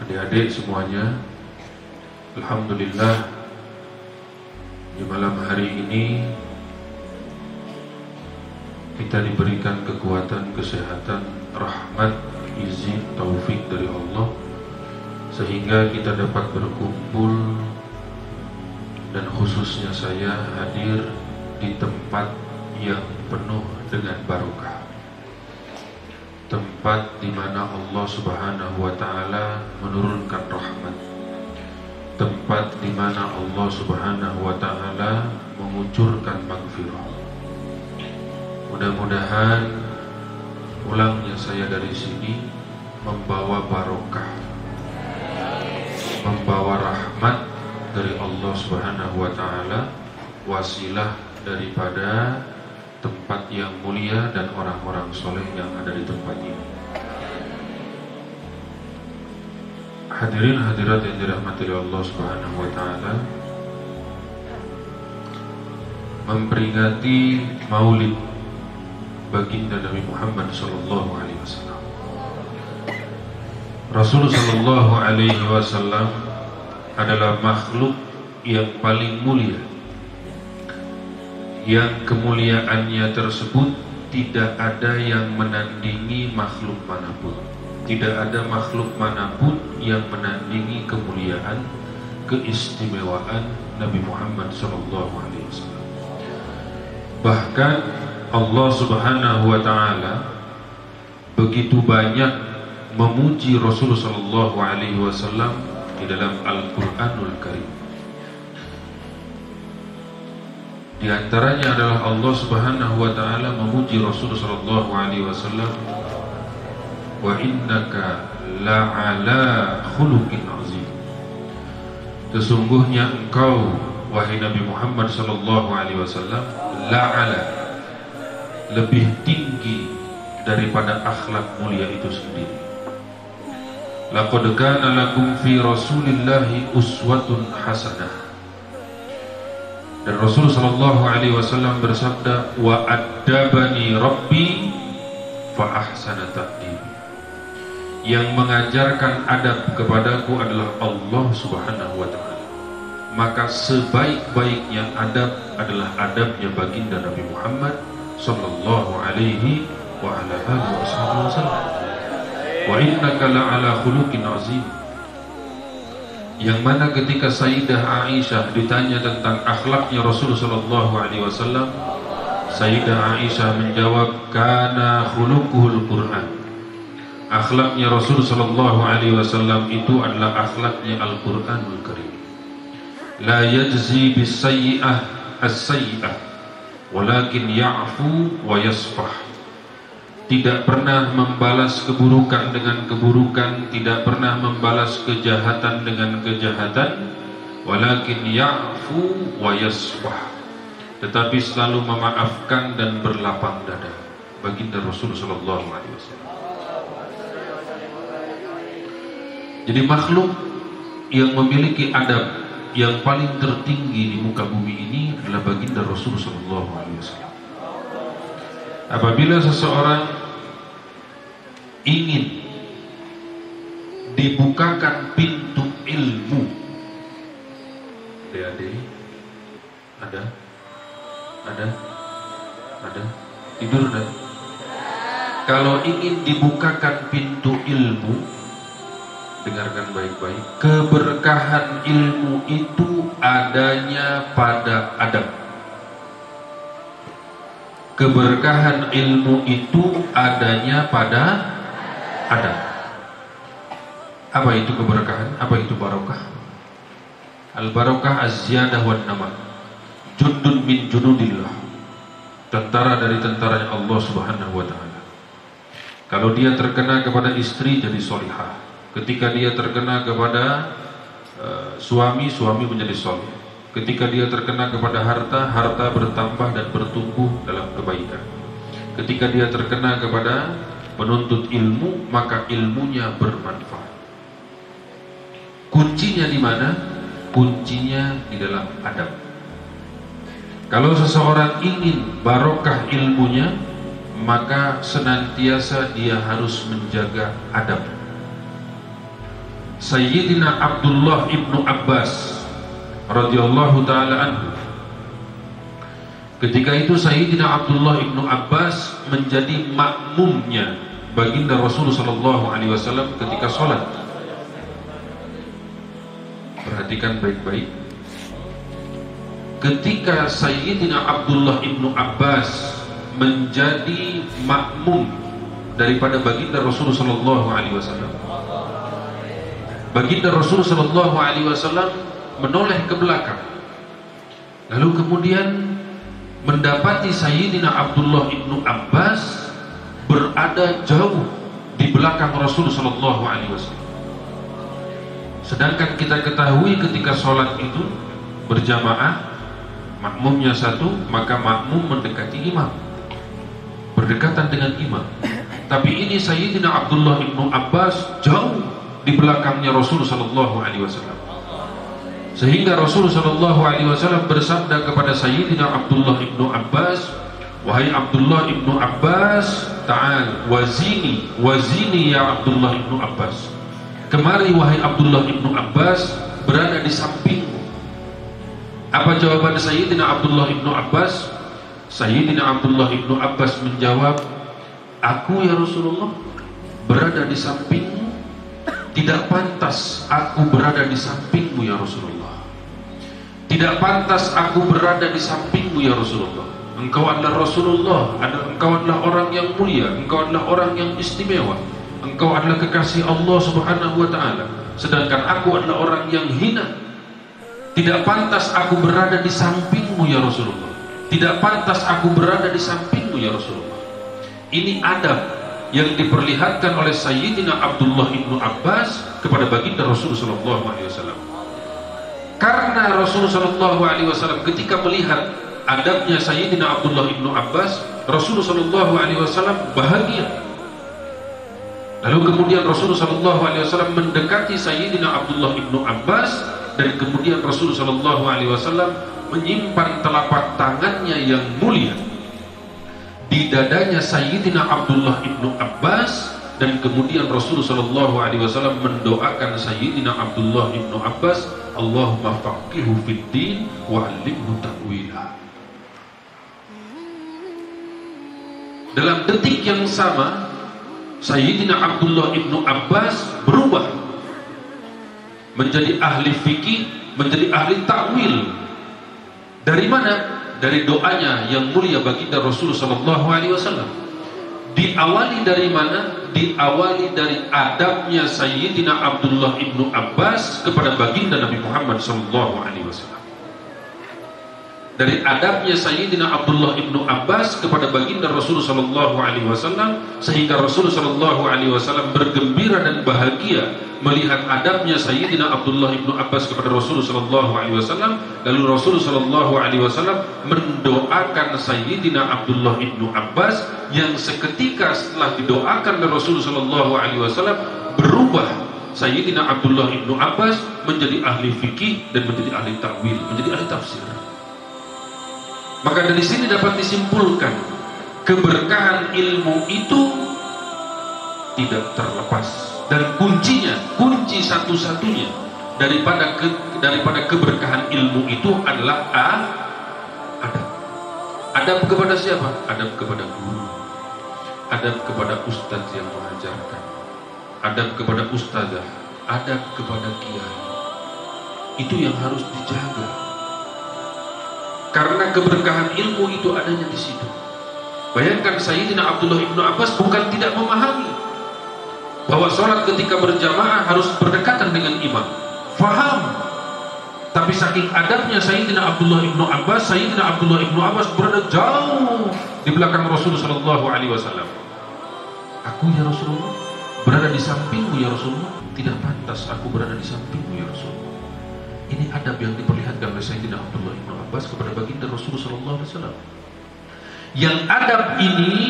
adik-adik semuanya, alhamdulillah di malam hari ini kita diberikan kekuatan, kesehatan, rahmat, izin, taufik dari Allah sehingga kita dapat berkumpul, dan khususnya saya hadir di tempat yang penuh dengan barokah, tempat di mana Allah Subhanahu wa taala menurunkan rahmat, tempat di mana Allah Subhanahu wa taala mengucurkan maghfirah. Mudah-mudahan pulangnya saya dari sini membawa barokah, membawa rahmat dari Allah Subhanahu wa taala, wasilah daripada tempat yang mulia dan orang-orang soleh yang ada di tempat ini. Hadirin hadirat yang dirahmati oleh Allah Subhanahu wa taala, memperingati Maulid baginda Nabi Muhammad sallallahu alaihi wasallam. Rasul sallallahu alaihi wasallam adalah makhluk yang paling mulia, yang kemuliaannya tersebut tidak ada yang menandingi makhluk manapun. Tidak ada makhluk manapun yang menandingi kemuliaan, keistimewaan Nabi Muhammad SAW. Bahkan Allah Subhanahu wa taala begitu banyak memuji Rasulullah SAW di dalam Al-Quranul Karim. Di antaranya adalah Allah Subhanahu wa taala memuji Rasulullah sallallahu alaihi wasallam, wa innaka la'ala khuluqin azim. Sesungguhnya engkau wahai Nabi Muhammad sallallahu alaihi wasallam la'ala, lebih tinggi daripada akhlak mulia itu sendiri. Laqad kana lakum fi Rasulillahi uswatun hasanah. Dan Rasul sallallahu alaihi wasallam bersabda, wa addabani rabbi fa ahsana ta'dibi. Yang mengajarkan adab kepadaku adalah Allah Subhanahu wa taala. Maka sebaik-baiknya adab adalah adabnya baginda Nabi Muhammad sallallahu alaihi wa ala alihi wasallam. Wa innaka la'ala khuluqin azim. Yang mana ketika Sayyidah Aisyah ditanya tentang akhlaknya Rasulullah sallallahu alaihi wasallam, Sayyidah Aisyah menjawab, kana khuluquhul Quran. Akhlaknya Rasulullah sallallahu alaihi wasallam itu adalah akhlaknya Al-Qur'anul Karim. La yajzi bis sayyi'ah as-sayyi'ah, walakin ya'fu wa yasfah. Tidak pernah membalas keburukan dengan keburukan, tidak pernah membalas kejahatan dengan kejahatan, walakin ya'fu wa yasfah, tetapi selalu memaafkan dan berlapang dada. Baginda Rasul sallallahu alaihi wasallam. Jadi makhluk yang memiliki adab yang paling tertinggi di muka bumi ini adalah baginda Rasul sallallahu alaihi wasallam. Apabila seseorang ingin dibukakan pintu ilmu, adik-adik, ada tidur dah. Kalau ingin dibukakan pintu ilmu, dengarkan baik-baik, keberkahan ilmu itu adanya pada adab. Keberkahan ilmu itu adanya pada adab. Apa itu keberkahan? Apa itu barokah? Al-barokah az-ziyadah wan nama. Jundun min junudillah. Tentara dari tentaranya Allah Subhanahu wa taala. Kalau dia terkena kepada istri, jadi solihah. Ketika dia terkena kepada suami menjadi soleh. Ketika dia terkena kepada harta, harta bertambah dan bertumbuh dalam kebaikan. Ketika dia terkena kepada penuntut ilmu, maka ilmunya bermanfaat. Kuncinya di mana? Kuncinya di dalam adab. Kalau seseorang ingin barokah ilmunya, maka senantiasa dia harus menjaga adab. Sayyidina Abdullah ibnu Abbas radhiyallahu taala anhu. Ketika itu Sayyidina Abdullah ibnu Abbas menjadi makmumnya baginda Rasul sallallahu alaihi wasallam ketika sholat. Perhatikan baik-baik. Ketika Sayyidina Abdullah ibnu Abbas menjadi makmum daripada baginda Rasul sallallahu alaihi wasallam, baginda Rasul sallallahu alaihi wasallam menoleh ke belakang, lalu kemudian mendapati Sayyidina Abdullah ibnu Abbas berada jauh di belakang Rasul sallallahu alaihi wasallam. Sedangkan kita ketahui ketika sholat itu berjamaah, makmumnya satu, maka makmum mendekati imam, berdekatan dengan imam. Tapi ini Sayyidina Abdullah ibnu Abbas jauh di belakangnya Rasul sallallahu alaihi wasallam. Sehingga Rasul sallallahu alaihi wasallam bersabda kepada Sayyidina Abdullah ibnu Abbas, "Wahai Abdullah ibnu Abbas, ta'al wazini, wazini ya Abdullah ibnu Abbas. Kemari wahai Abdullah ibnu Abbas, berada di sampingmu." Apa jawaban Sayyidina Abdullah ibnu Abbas? Sayyidina Abdullah ibnu Abbas menjawab, "Aku ya Rasulullah berada di sampingmu, tidak pantas aku berada di sampingmu ya Rasulullah. Tidak pantas aku berada di sampingmu ya Rasulullah. Engkau adalah Rasulullah, engkau adalah orang yang mulia, engkau adalah orang yang istimewa, engkau adalah kekasih Allah subhanahu wa ta'ala, sedangkan aku adalah orang yang hina. Tidak pantas aku berada di sampingmu ya Rasulullah. Tidak pantas aku berada di sampingmu ya Rasulullah." Ini adab yang diperlihatkan oleh Sayyidina Abdullah ibnu Abbas kepada baginda Rasul sallallahu alaihi wasallam. Karena Rasul sallallahu alaihi wasallam ketika melihat adabnya Sayyidina Abdullah ibnu Abbas, Rasul sallallahu alaihi wasallam bahagia. Lalu kemudian Rasul sallallahu alaihi wasallam mendekati Sayyidina Abdullah ibnu Abbas, dan kemudian Rasul sallallahu alaihi wasallam menyimpan telapak tangannya yang mulia di dadanya Sayyidina Abdullah ibnu Abbas, dan kemudian Rasul sallallahu alaihi wasallam mendoakan Sayyidina Abdullah ibnu Abbas, "Allahumma faqihhu fid din wa 'allimhu ta'wila." Dalam detik yang sama Sayyidina Abdullah ibnu Abbas berubah menjadi ahli fikih, menjadi ahli ta'wil. Dari mana? Dari doanya yang mulia baginda Rasul sallallahu alaihi wasallam. Diawali dari mana? Diawali dari adabnya Sayyidina Abdullah ibnu Abbas kepada baginda Nabi Muhammad sallallahu alaihi wasallam. Dari adabnya Sayyidina Abdullah ibnu Abbas kepada baginda Rasul sallallahu alaihi wasallam, sehingga Rasul sallallahu alaihi wasallam bergembira dan bahagia melihat adabnya Sayyidina Abdullah ibnu Abbas kepada Rasul sallallahu alaihi wasallam. Lalu Rasul sallallahu alaihi wasallam mendoakan Sayyidina Abdullah ibnu Abbas, yang seketika setelah didoakan oleh Rasul sallallahu alaihi wasallam berubah Sayyidina Abdullah ibnu Abbas menjadi ahli fikih dan menjadi ahli ta'wil, menjadi ahli tafsir. Maka dari sini dapat disimpulkan keberkahan ilmu itu tidak terlepas, dan kuncinya, kunci satu-satunya daripada keberkahan ilmu itu adalah adab. Adab kepada siapa? Adab kepada guru, adab kepada ustaz yang mengajarkan, adab kepada ustazah, adab kepada kiai. Itu yang harus dijaga. Karena keberkahan ilmu itu adanya di situ. Bayangkan Sayyidina Abdullah ibnu Abbas bukan tidak memahami bahwa sholat ketika berjamaah harus berdekatan dengan imam. Faham. Tapi saking adabnya Sayyidina Abdullah ibnu Abbas, Sayyidina Abdullah ibnu Abbas berada jauh di belakang Rasul sallallahu alaihi wasallam. "Aku ya Rasulullah berada di sampingmu ya Rasulullah. Tidak pantas aku berada di sampingmu ya Rasulullah." Ini adab yang diperlihatkan oleh Sayyidina Abdullah ibnu Abbas kepada baginda Rasul sallallahu alaihi wasallam. Yang adab ini,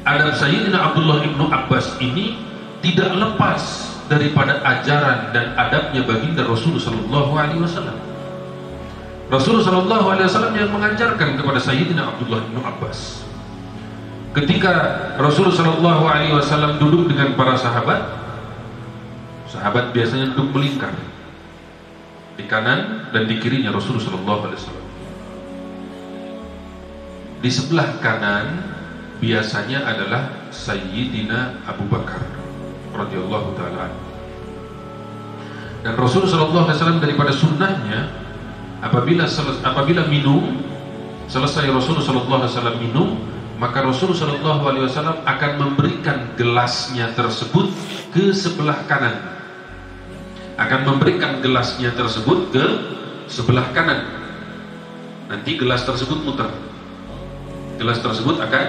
adab Sayyidina Abdullah ibnu Abbas ini tidak lepas daripada ajaran dan adabnya baginda Rasul sallallahu alaihi wasallam. Rasul sallallahu alaihi wasallam yang mengajarkan kepada Sayyidina Abdullah ibnu Abbas. Ketika Rasul sallallahu alaihi wasallam duduk dengan para sahabat, Sahabat biasanya duduk melingkar di kanan dan di kirinya Rasulullah sallallahu alaihi wasallam. Di sebelah kanan biasanya adalah Sayyidina Abu Bakar radhiyallahu taala. Dan Rasulullah sallallahu alaihi wasallam daripada sunnahnya apabila minum, selesai Rasulullah sallallahu alaihi wasallam minum, maka Rasulullah sallallahu alaihi wasallam akan memberikan gelasnya tersebut ke sebelah kanan. Akan memberikan gelasnya tersebut ke sebelah kanan. Nanti gelas tersebut muter. Gelas tersebut akan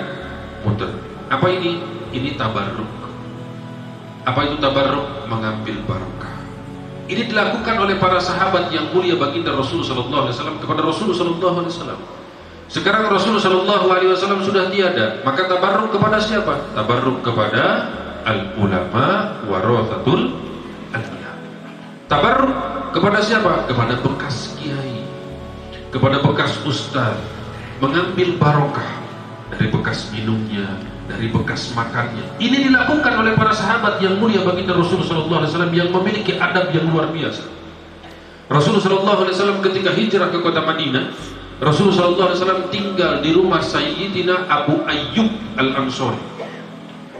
muter. Apa ini? Ini tabarruk. Apa itu tabarruk? Mengambil barokah. Ini dilakukan oleh para sahabat yang mulia baginda Rasulullah sallallahu alaihi wasallam kepada Rasulullah sallallahu alaihi wasallam. Sekarang Rasulullah sallallahu alaihi wasallam sudah tiada, maka tabarruk kepada siapa? Tabarruk kepada al-ulama warathatul anbiya. Tabarruk kepada siapa? Kepada bekas kiai, kepada bekas ustaz, mengambil barokah dari bekas minumnya, dari bekas makannya. Ini dilakukan oleh para sahabat yang mulia baginda Rasulullah sallallahu alaihi wasallam yang memiliki adab yang luar biasa. Rasulullah sallallahu alaihi wasallam ketika hijrah ke kota Madinah, Rasulullah sallallahu alaihi wasallam tinggal di rumah Sayyidina Abu Ayyub Al-Ansori.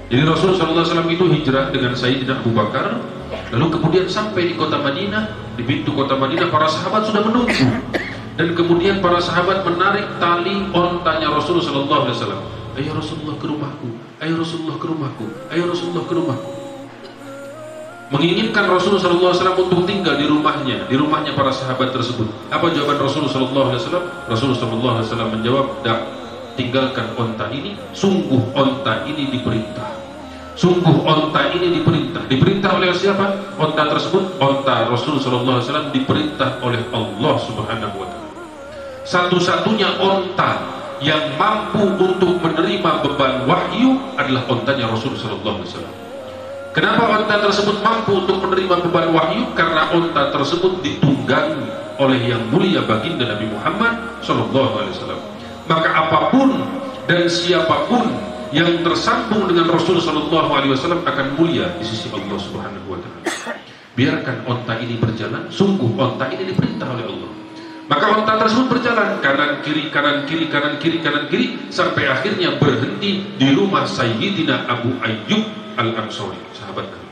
Jadi Rasulullah sallallahu alaihi wasallam itu hijrah dengan Sayyidina Abu Bakar, lalu kemudian sampai di kota Madinah, di pintu kota Madinah para sahabat sudah menunggu. Dan kemudian para sahabat menarik tali ontanya Rasulullah sallallahu alaihi wasallam. Ayo Rasulullah ke rumahku, ayo Rasulullah ke rumahku, ayo Rasulullah ke rumahku. Menginginkan Rasulullah sallallahu alaihi wasallam untuk tinggal di rumahnya para sahabat tersebut. Apa jawaban Rasulullah sallallahu alaihi wasallam? Rasulullah sallallahu alaihi wasallam menjawab, "Dak, tinggalkan onta ini, sungguh onta ini diperintah. Sungguh onta ini diperintah. Diperintah oleh siapa? Onta tersebut, onta Rasulullah sallallahu alaihi wasallam diperintah oleh Allah Subhanahu wa taala. Satu-satunya onta yang mampu untuk menerima beban wahyu adalah ontanya Rasulullah sallallahu alaihi wasallam. Kenapa onta tersebut mampu untuk menerima beban wahyu? Karena onta tersebut ditunggangi oleh yang mulia baginda Nabi Muhammad sallallahu alaihi wasallam. Maka apapun dan siapapun yang tersambung dengan Rasulullah sallallahu alaihi wasallam akan mulia di sisi Allah Subhanahu wa taala. Biarkan onta ini berjalan, sungguh onta ini diperintah oleh Allah. Maka onta tersebut berjalan kanan kiri kanan kiri kanan kiri kanan kiri sampai akhirnya berhenti di rumah Sayyidina Abu Ayyub Al-Ansori, sahabat kami.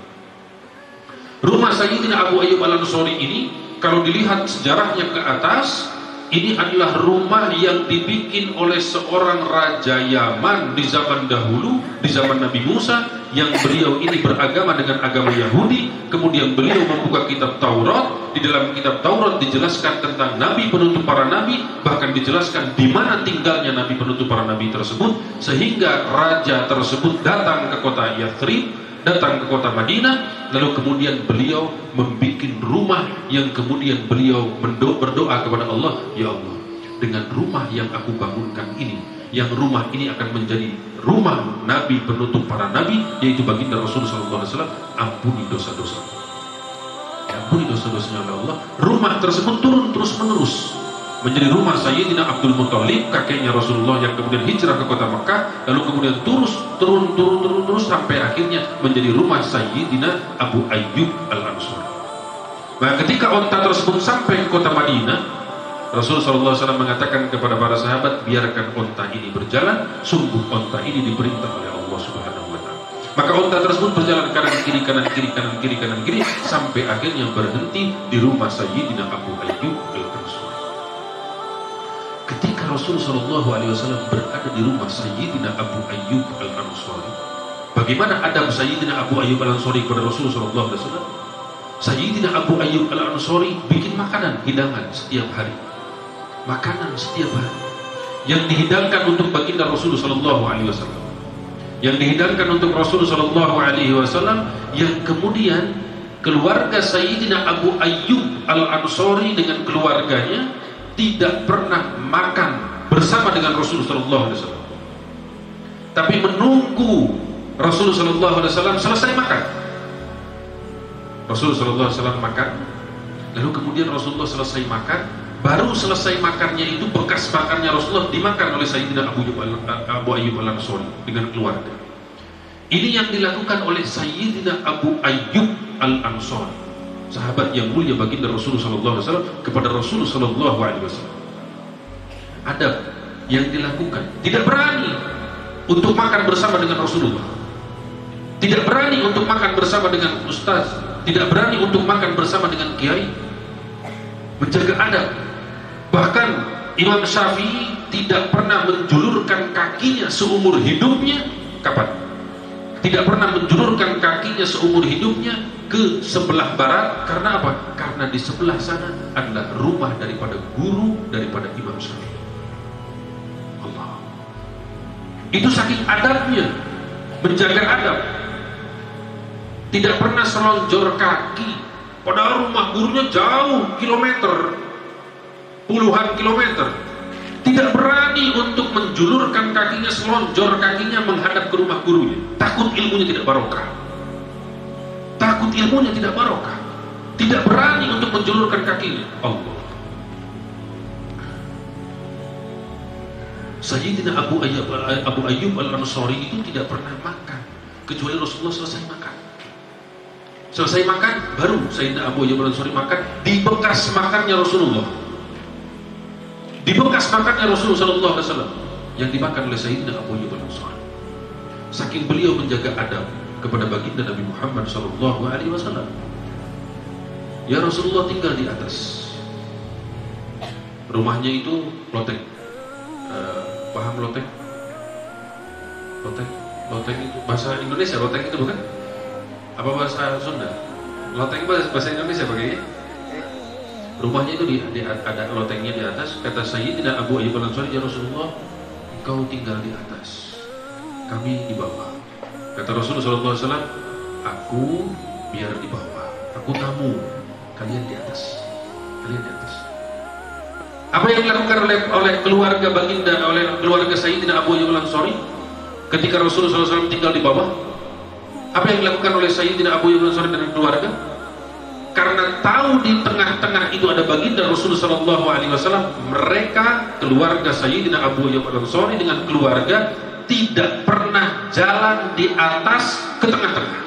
Rumah Sayyidina Abu Ayyub Al-Ansori ini kalau dilihat sejarahnya ke atas, ini adalah rumah yang dibikin oleh seorang raja Yaman di zaman dahulu, di zaman Nabi Musa, yang beliau ini beragama dengan agama Yahudi. Kemudian beliau membuka kitab Taurat. Di dalam kitab Taurat dijelaskan tentang Nabi penutup para Nabi, bahkan dijelaskan di mana tinggalnya Nabi penutup para Nabi tersebut, sehingga raja tersebut datang ke kota Yathrib, datang ke kota Madinah, lalu kemudian beliau membuat rumah yang kemudian beliau berdoa kepada Allah, ya Allah, dengan rumah yang aku bangunkan ini, yang rumah ini akan menjadi rumah Nabi penutup para Nabi, yaitu baginda Rasulullah SAW, ampuni dosa-dosa, ampuni dosa-dosanya oleh Allah. Rumah tersebut turun terus menerus menjadi rumah Sayyidina Abdul Muttalib, kakeknya Rasulullah yang kemudian hijrah ke kota Makkah, lalu kemudian turun sampai akhirnya menjadi rumah Sayyidina Abu Ayyub Al-Ansori. Nah, ketika onta tersebut sampai ke kota Madinah, Rasulullah SAW mengatakan kepada para sahabat, biarkan onta ini berjalan, sungguh onta ini diperintah oleh Allah Subhanahu wa taala. Maka onta tersebut berjalan kanan kiri kanan kiri kanan kiri kanan kiri sampai akhirnya berhenti di rumah Sayyidina Abu Ayyub Al-Ansori. Ketika Rasulullah SAW berada di rumah Sayyidina Abu Ayyub Al-Ansori, bagaimana adab Sayyidina Abu Ayyub Al-Ansori kepada Rasulullah SAW? Sayyidina Abu Ayyub Al-Ansori bikin makanan, hidangan setiap hari. Makanan setiap hari yang dihidangkan untuk baginda Rasulullah SAW, yang dihidangkan untuk Rasulullah SAW, yang kemudian keluarga Sayyidina Abu Ayyub Al-Ansori dengan keluarganya tidak pernah makan bersama dengan Rasulullah SAW, tapi menunggu Rasulullah SAW selesai makan. Rasulullah SAW makan, lalu kemudian Rasulullah selesai makan, baru selesai makannya itu bekas makannya Rasulullah dimakan oleh Sayyidina Abu Ayyub Al-Ansori dengan keluarga. Ini yang dilakukan oleh Sayyidina Abu Ayyub Al-Ansari, sahabat yang mulia baginda Rasulullah SAW kepada Rasulullah SAW. Adab yang dilakukan, tidak berani untuk makan bersama dengan Rasulullah, tidak berani untuk makan bersama dengan ustaz, tidak berani untuk makan bersama dengan kiai, menjaga adab. Bahkan Imam Syafi'i tidak pernah menjulurkan kakinya seumur hidupnya. Kapan? Tidak pernah menjulurkan kakinya seumur hidupnya ke sebelah barat. Karena apa? Karena di sebelah sana adalah rumah daripada guru daripada Imam Syafi'i. Allah. Itu saking adabnya, menjaga adab. Tidak pernah selonjor kaki, padahal rumah gurunya jauh kilometer, puluhan kilometer. Tidak berani untuk menjulurkan kakinya, selonjor kakinya menghadap ke rumah gurunya. Takut ilmunya tidak barokah. Takut ilmunya tidak barokah. Tidak berani untuk menjulurkan kakinya. Allah. Sayyidina Abu Ayyub Al-Ansari itu tidak pernah makan kecuali Rasulullah selesai makan. Selesai makan, baru Sayyidina Abu Ayyub Al-Ansari makan di bekas makannya Rasulullah. Di bekas makannya Rasulullah SAW yang dimakan oleh Sayyidina Abu Ayyub Al-Ansari. Saking beliau menjaga adab kepada baginda Nabi Muhammad SAW. Ya Rasulullah tinggal di atas. Rumahnya itu loteng. Paham loteng? Loteng itu bahasa Indonesia. Loteng itu bukan? Apa bahasa Sunda? Loteng bahasa Indonesia pakainya. Rumahnya itu ada lotengnya di atas. Kata Sayyidina Abu Ayyub Al-Ansari, ya Rasulullah, engkau tinggal di atas, kami di bawah. Kata Rasulullah SAW, aku biar di bawah, aku tamu, kalian di atas, kalian di atas. Apa yang dilakukan oleh keluarga baginda, oleh keluarga Sayyidina Abu Ayyub Al-Ansari ketika Rasulullah SAW tinggal di bawah? Apa yang dilakukan oleh Sayyidina Abu Ayyub Al-Ansari dan keluarga? Karena tahu di tengah-tengah itu ada baginda Rasulullah SAW, mereka keluarga Sayyidina Abu Ayyub Al-Ansari dengan keluarga tidak pernah jalan di atas ke tengah-tengah.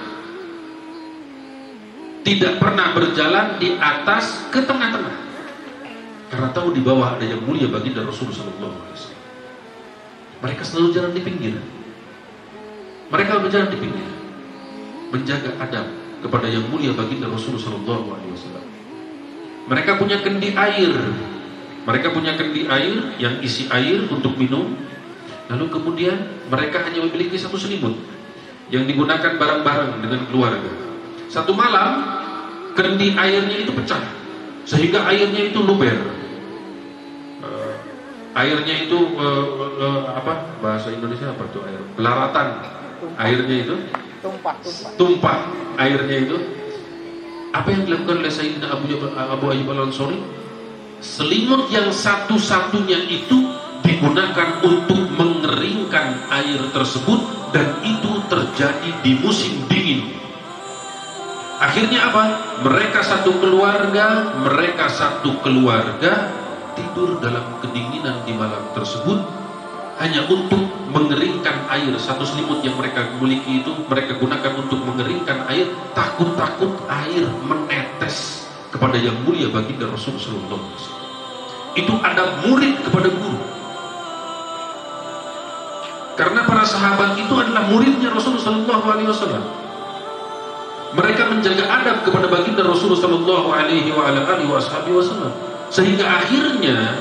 Tidak pernah berjalan di atas ke tengah-tengah. Karena tahu di bawah ada yang mulia baginda Rasulullah SAW. Mereka selalu jalan di pinggir. Mereka berjalan di pinggir, menjaga adab kepada yang mulia baginda Rasulullah SAW. Mereka punya kendi air. Mereka punya kendi air yang isi air untuk minum. Lalu kemudian mereka hanya memiliki satu selimut yang digunakan bareng-bareng dengan keluarga. Satu malam kendi airnya itu pecah sehingga airnya itu luber. Airnya itu apa bahasa Indonesia apa tuh air? Belaratan. Airnya itu tumpah airnya itu. Apa yang dilakukan oleh Sayyidina Abu Ayyub Al-Ansari? Selimut yang satu-satunya itu digunakan untuk mengeringkan air tersebut, dan itu terjadi di musim dingin. Akhirnya apa? Mereka satu keluarga tidur dalam kedinginan di malam tersebut hanya untuk mengeringkan air. Satu selimut yang mereka miliki itu mereka gunakan untuk mengeringkan air, takut-takut air menetes kepada yang mulia baginda Rasulullah SAW. Itu ada murid kepada guru. Karena para sahabat itu adalah muridnya Rasulullah SAW. Mereka menjaga adab kepada baginda Rasulullah SAW, sehingga akhirnya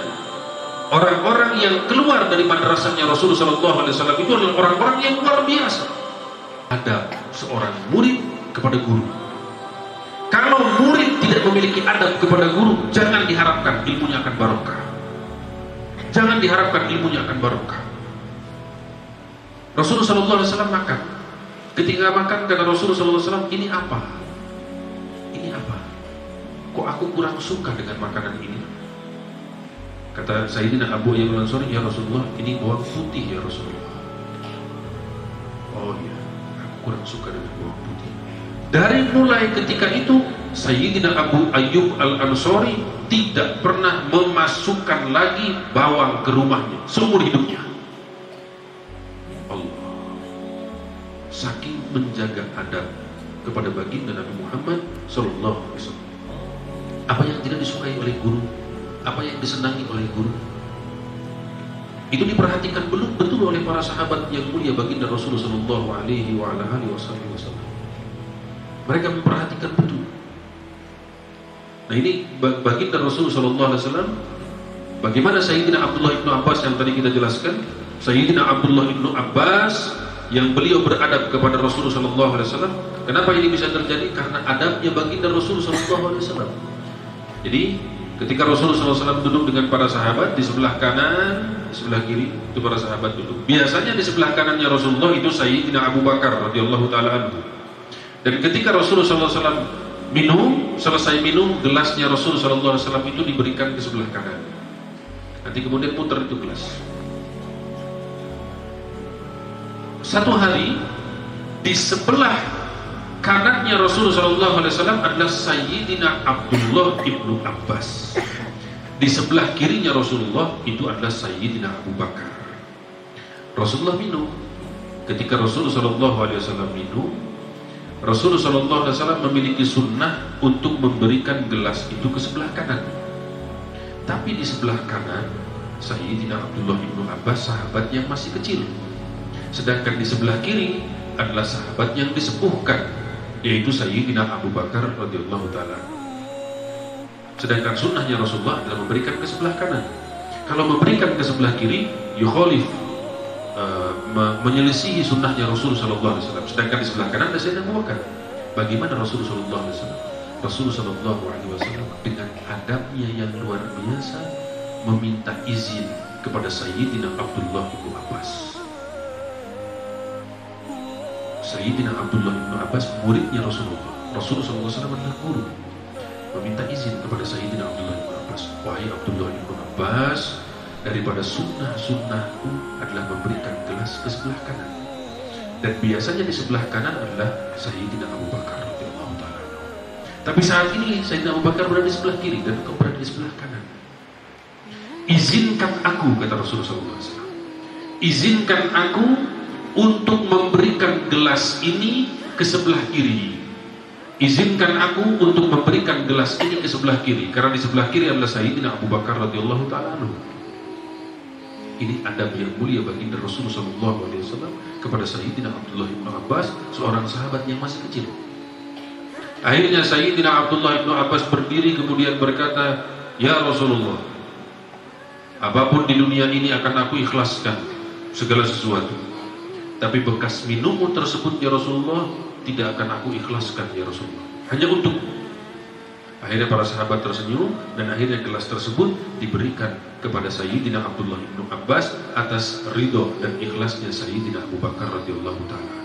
orang-orang yang keluar dari madrasahnya Rasulullah SAW itu adalah orang-orang yang luar biasa. Adab seorang murid kepada guru. Kalau murid tidak memiliki adab kepada guru, jangan diharapkan ilmunya akan barokah. Jangan diharapkan ilmunya akan barokah. Rasulullah SAW makan. Ketika makan kata Rasulullah SAW, ini apa? Ini apa? Kok aku kurang suka dengan makanan ini? Kata Sayyidina Abu Ayyub Al-Ansari, ya Rasulullah, ini bawang putih ya Rasulullah. Oh iya, aku kurang suka dengan bawang putih. Dari mulai ketika itu, Sayyidina Abu Ayyub Al-Ansari tidak pernah memasukkan lagi bawang ke rumahnya seumur hidupnya. Allah, saking menjaga adab kepada baginda Nabi Muhammad Sallallahu Alaihi Wasallam. Apa yang tidak disukai oleh guru, apa yang disenangi oleh guru, itu diperhatikan betul oleh para sahabat yang mulia baginda Rasulullah Sallallahu Alaihi Wasallam. Mereka memperhatikan betul. Nah, ini baginda Rasulullah Sallallahu Alaihi Wasallam. Bagaimana Sayyidina Abdullah ibnu Abbas yang tadi kita jelaskan, Sayyidina Abdullah ibnu Abbas yang beliau beradab kepada Rasulullah Sallallahu Alaihi Wasallam. Kenapa ini bisa terjadi? Karena adabnya baginda Rasulullah Sallallahu Alaihi Wasallam. Jadi ketika Rasulullah SAW duduk dengan para sahabat, di sebelah kanan, di sebelah kiri itu para sahabat duduk. Biasanya di sebelah kanannya Rasulullah itu Sayyidina Abu Bakar radhiyallahu taala anhu. Dan ketika Rasulullah SAW selesai minum, gelasnya Rasulullah SAW itu diberikan ke sebelah kanan. Nanti kemudian putar itu gelas. Satu hari di sebelah kanannya Rasulullah SAW adalah Sayyidina Abdullah ibnu Abbas. Di sebelah kirinya Rasulullah itu adalah Sayyidina Abu Bakar. Rasulullah minum. Ketika Rasulullah SAW minum, Rasulullah SAW memiliki sunnah untuk memberikan gelas itu ke sebelah kanan. Tapi di sebelah kanan Sayyidina Abdullah ibnu Abbas, sahabat yang masih kecil. Sedangkan di sebelah kiri adalah sahabat yang disepuhkan, yaitu Sayyidina Abu Bakar radhiyallahu taala. Sedangkan sunnahnya Rasulullah adalah memberikan ke sebelah kanan. Kalau memberikan ke sebelah kiri, yukhalif, menyelisihi sunnahnya Rasulullah sallallahu alaihi wasallam. Sedangkan di sebelah kanan ada Sayyidina Abu Bakar. Bagaimana Rasulullah sallallahu alaihi wasallam? Rasulullah sallallahu alaihi wasallam dengan adabnya yang luar biasa meminta izin kepada Sayyidina Abdullah bin Abbas. Sayyidina Abdullah bin Abbas muridnya Rasulullah. Rasulullah SAW adalah guru. Meminta izin kepada Sayyidina Abdullah bin Abbas, wahai Abdullah bin Abbas, daripada sunnahku adalah memberikan gelas ke sebelah kanan. Dan biasanya di sebelah kanan adalah Sayyidina Abu Bakar radhiyallahu taala. Tapi saat ini Sayyidina Abu Bakar berada di sebelah kiri dan engkau berada di sebelah kanan. Izinkan aku, kata Rasulullah SAW, izinkan aku untuk memberikan gelas ini ke sebelah kiri. Izinkan aku untuk memberikan gelas ini ke sebelah kiri, karena di sebelah kiri adalah Sayyidina Abu Bakar radhiyallahu taala anhu. Ini adab yang mulia baginda Rasulullah SAW kepada Sayyidina Abdullah bin Abbas, seorang sahabat yang masih kecil. Akhirnya Sayyidina Abdullah bin Abbas berdiri kemudian berkata, "Ya Rasulullah, apapun di dunia ini akan aku ikhlaskan segala sesuatu. Tapi bekas minummu tersebut ya Rasulullah tidak akan aku ikhlaskan ya Rasulullah. Hanya untuk." Akhirnya para sahabat tersenyum dan akhirnya gelas tersebut diberikan kepada Sayyidina Abdullah bin Abbas atas ridho dan ikhlasnya Sayyidina Abu Bakar radhiyallahu taala.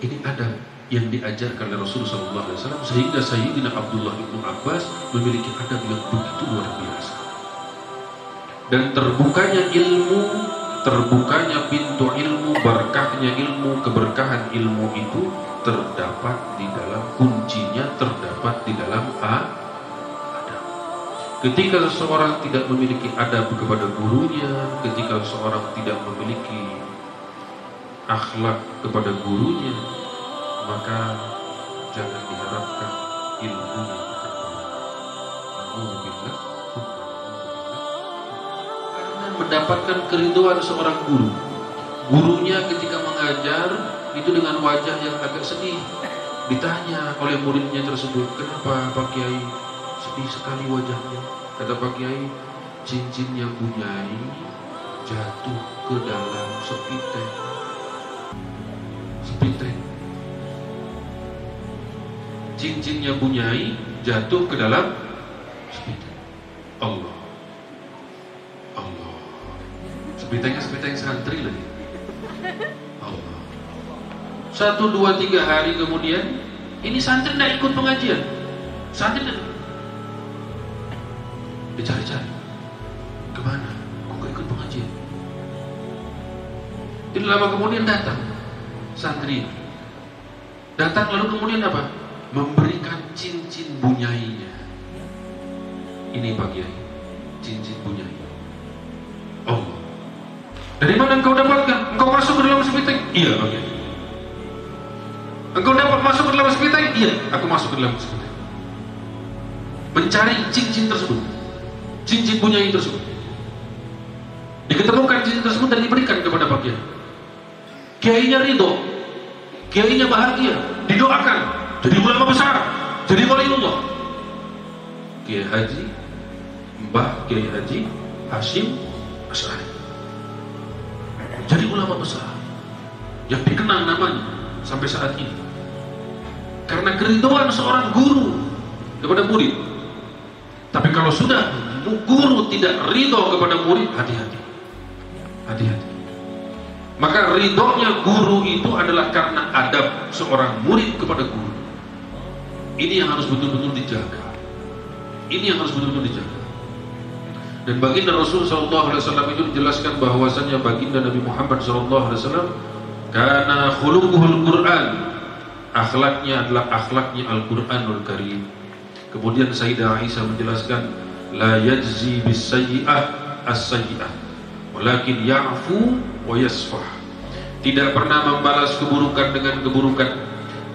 Ini adab yang diajarkan oleh Rasulullah SAW sehingga Sayyidina Abdullah bin Abbas memiliki adab yang begitu luar biasa. Dan terbukanya ilmu, terbukanya pintu ilmu, berkahnya ilmu, keberkahan ilmu itu terdapat di dalam, kuncinya terdapat di dalam adab. Ketika seseorang tidak memiliki adab kepada gurunya, ketika seseorang tidak memiliki akhlak kepada gurunya, maka jangan diharapkan ilmunya akan berubah. Karena mendapatkan keriduan seorang guru, gurunya ketika mengajar itu dengan wajah yang agak sedih, ditanya oleh muridnya tersebut, "Kenapa Pak Kiai sedih sekali wajahnya?" Kata Pak Kiai, "Cincinnya Bu Nyai jatuh ke dalam sepiteng." Sepiteng. Cincinnya Bu Nyai jatuh ke dalam sepiteng. Allah. Allah. Sepitengnya sepiteng santri lagi. Allah. 1, 2, 3 hari kemudian ini santri tidak ikut pengajian. Santri dicari-cari, kemana? Kok gak ikut pengajian? Tidak lama kemudian datang santri, datang lalu kemudian apa? Memberikan cincin bunyainya. Ini Pak Kiai, cincin bunyai. Allah. Dari mana engkau dapatkan? Engkau masuk ke dalam sepiteng? Iya, oke. Engkau dapat masuk ke dalam sepiteng? Iya, aku masuk ke dalam sepiteng. Mencari cincin tersebut, cincin punyai tersebut. Diketemukan cincin tersebut dan diberikan kepada Pak Kiai. Kiainya ridho, kiainya bahagia, didoakan, jadi ulama besar, jadi waliullah. Kiai Haji, Mbah Kiai Haji Hashim Asy'ari, jadi ulama besar yang dikenang namanya sampai saat ini karena keridhaan seorang guru kepada murid. Tapi kalau sudah guru tidak ridho kepada murid, hati-hati, hati-hati. Maka ridhonya guru itu adalah karena adab seorang murid kepada guru. Ini yang harus betul-betul dijaga. Ini yang harus betul-betul dijaga. Dan baginda Rasul SAW itu dijelaskan bahwasannya baginda Nabi Muhammad SAW karena khuluquhul Quran, akhlaknya adalah akhlaknya Al-Quranul Karim. Kemudian Sayyidah Aisyah menjelaskan la yajzi bis sayyi'ah as-sayyi'ah walakin ya'fu wa yasfah. Tidak pernah membalas keburukan dengan keburukan,